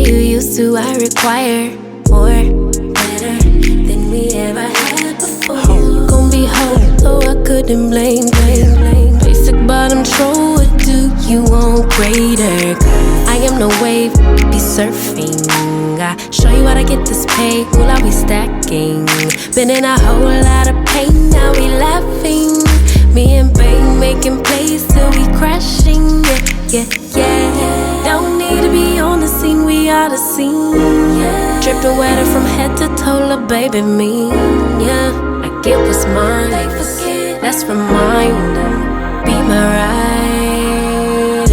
you used to, I require more, better than we ever had before. Gon' be home, so I couldn't blame. Basic bottom troll, what do you want greater? I am no wave, be surfing. I show you how to get this pay, will I be stacking? Been in a whole lot of pain, now we laughing. Me and Bane making plays till we crashing. Yeah. Don't need to be on the scene, we are the scene. Dripping wetter from head to toe, la baby me. Yeah, I get what's mine. Let's remind them, be my ride.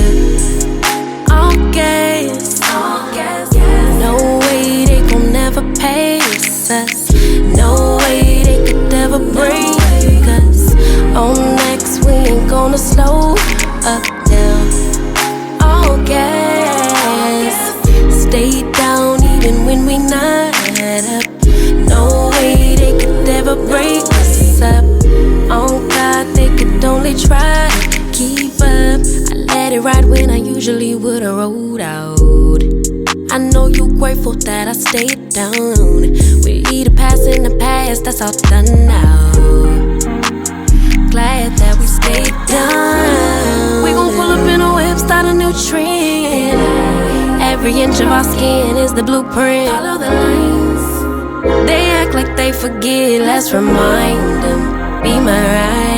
All gas. No way they gon' never pace us. No way they could ever break us. On next, we ain't gonna slow up now. All gas. Stay down even when we not up. No way they could ever break us up. On God, they could only try to keep up. I let it ride when I usually would've rolled out. I know you grateful that I stayed down. We either pass in the past, that's all done now. Glad that we stayed down. We gon' pull up in a whip, start a new trend. Every inch of our skin is the blueprint. Follow the lines. They act like they forget, let's remind them, be my ride.